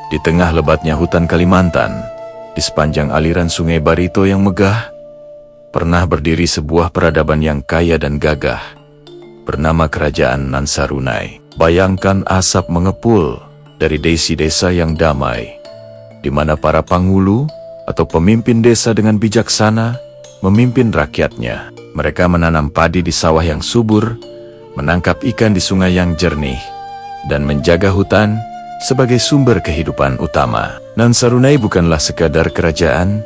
Di tengah lebatnya hutan Kalimantan, di sepanjang aliran Sungai Barito yang megah, pernah berdiri sebuah peradaban yang kaya dan gagah, bernama Kerajaan Nansarunai. Bayangkan asap mengepul dari desa-desa yang damai, di mana para panghulu atau pemimpin desa dengan bijaksana memimpin rakyatnya. Mereka menanam padi di sawah yang subur, menangkap ikan di sungai yang jernih, dan menjaga hutan sebagai sumber kehidupan utama. Nansarunai bukanlah sekadar kerajaan,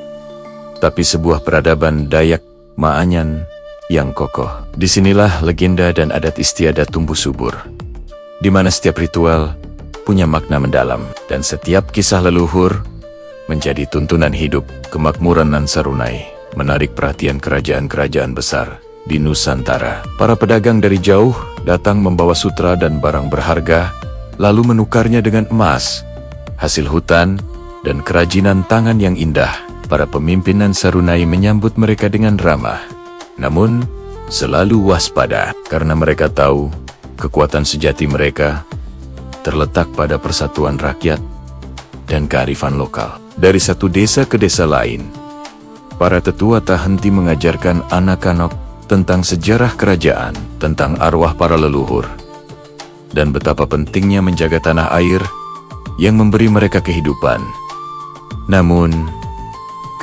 tapi sebuah peradaban Dayak Maanyan yang kokoh. Disinilah legenda dan adat istiadat tumbuh subur, di mana setiap ritual punya makna mendalam, dan setiap kisah leluhur menjadi tuntunan hidup. Kemakmuran Nansarunai menarik perhatian kerajaan-kerajaan besar di Nusantara. Para pedagang dari jauh datang membawa sutra dan barang berharga, lalu menukarnya dengan emas, hasil hutan, dan kerajinan tangan yang indah. Para pemimpin Nansarunai menyambut mereka dengan ramah, namun selalu waspada, karena mereka tahu kekuatan sejati mereka terletak pada persatuan rakyat dan kearifan lokal. Dari satu desa ke desa lain, para tetua tak henti mengajarkan anak-anak tentang sejarah kerajaan, tentang arwah para leluhur, dan betapa pentingnya menjaga tanah air yang memberi mereka kehidupan. Namun,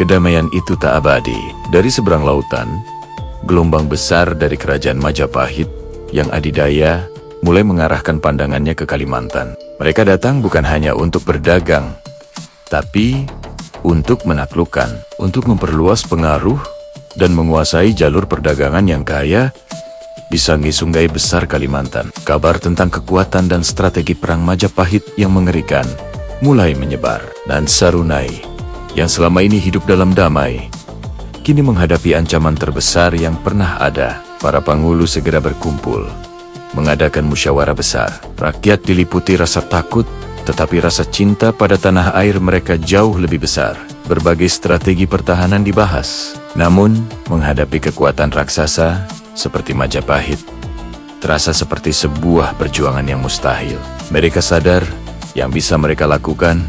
kedamaian itu tak abadi. Dari seberang lautan, gelombang besar dari kerajaan Majapahit yang adidaya mulai mengarahkan pandangannya ke Kalimantan. Mereka datang bukan hanya untuk berdagang, tapi untuk menaklukkan, untuk memperluas pengaruh dan menguasai jalur perdagangan yang kaya di sungai-sungai besar Kalimantan. Kabar tentang kekuatan dan strategi perang Majapahit yang mengerikan mulai menyebar. Nansarunai yang selama ini hidup dalam damai, kini menghadapi ancaman terbesar yang pernah ada. Para panghulu segera berkumpul, mengadakan musyawarah besar. Rakyat diliputi rasa takut, tetapi rasa cinta pada tanah air mereka jauh lebih besar. Berbagai strategi pertahanan dibahas, namun menghadapi kekuatan raksasa seperti Majapahit terasa seperti sebuah perjuangan yang mustahil. Mereka sadar yang bisa mereka lakukan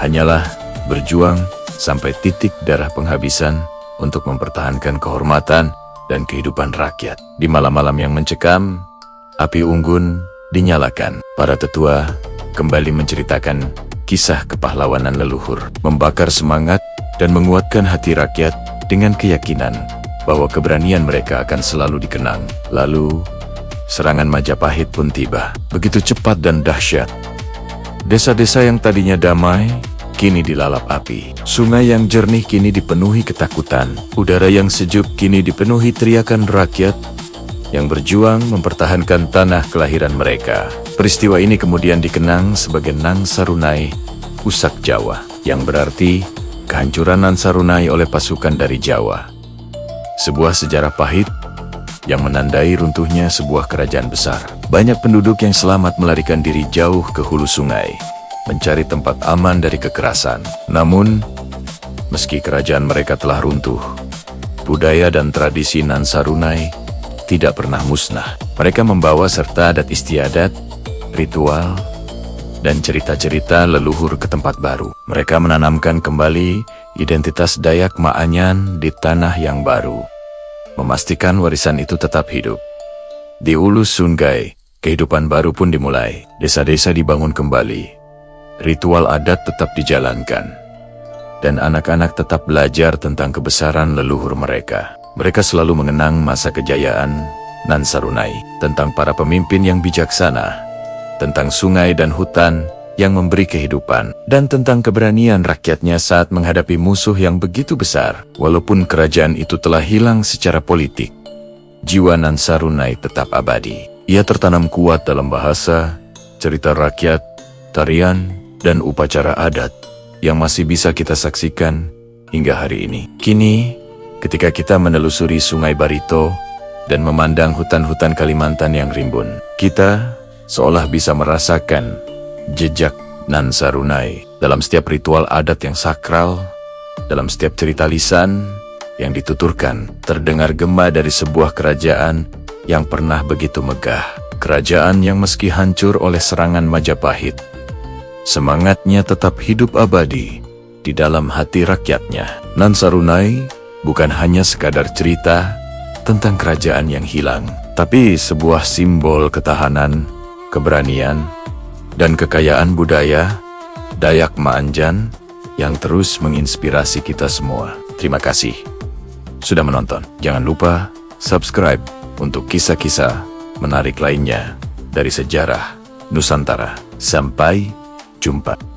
hanyalah berjuang sampai titik darah penghabisan untuk mempertahankan kehormatan dan kehidupan rakyat. Di malam-malam yang mencekam, api unggun dinyalakan. Para tetua kembali menceritakan kisah kepahlawanan leluhur, membakar semangat dan menguatkan hati rakyat dengan keyakinan bahwa keberanian mereka akan selalu dikenang. Lalu, serangan Majapahit pun tiba. Begitu cepat dan dahsyat. Desa-desa yang tadinya damai, kini dilalap api. Sungai yang jernih kini dipenuhi ketakutan. Udara yang sejuk kini dipenuhi teriakan rakyat yang berjuang mempertahankan tanah kelahiran mereka. Peristiwa ini kemudian dikenang sebagai Nansarunai Usak Jawa, yang berarti kehancuran Nansarunai oleh pasukan dari Jawa. Sebuah sejarah pahit yang menandai runtuhnya sebuah kerajaan besar. Banyak penduduk yang selamat melarikan diri jauh ke hulu sungai, mencari tempat aman dari kekerasan. Namun, meski kerajaan mereka telah runtuh, budaya dan tradisi Nansarunai tidak pernah musnah. Mereka membawa serta adat istiadat, ritual, dan cerita-cerita leluhur ke tempat baru. Mereka menanamkan kembali identitas Dayak Maanyan di tanah yang baru, memastikan warisan itu tetap hidup. Di hulu sungai, kehidupan baru pun dimulai. Desa-desa dibangun kembali, ritual adat tetap dijalankan, dan anak-anak tetap belajar tentang kebesaran leluhur mereka. Mereka selalu mengenang masa kejayaan Nansarunai, tentang para pemimpin yang bijaksana, tentang sungai dan hutan yang memberi kehidupan, dan tentang keberanian rakyatnya saat menghadapi musuh yang begitu besar. Walaupun kerajaan itu telah hilang secara politik, jiwa Nansarunai tetap abadi. Ia tertanam kuat dalam bahasa, cerita rakyat, tarian, dan upacara adat yang masih bisa kita saksikan hingga hari ini. Kini, ketika kita menelusuri Sungai Barito dan memandang hutan-hutan Kalimantan yang rimbun, kita seolah bisa merasakan jejak Nansarunai dalam setiap ritual adat yang sakral, dalam setiap cerita lisan yang dituturkan. Terdengar gema dari sebuah kerajaan yang pernah begitu megah, kerajaan yang meski hancur oleh serangan Majapahit, Semangatnya tetap hidup abadi di dalam hati rakyatnya. Nansarunai bukan hanya sekadar cerita tentang kerajaan yang hilang, tapi sebuah simbol ketahanan, keberanian, dan kekayaan budaya Dayak Maanjan yang terus menginspirasi kita semua. Terima kasih sudah menonton. Jangan lupa subscribe untuk kisah-kisah menarik lainnya dari sejarah Nusantara. Sampai jumpa.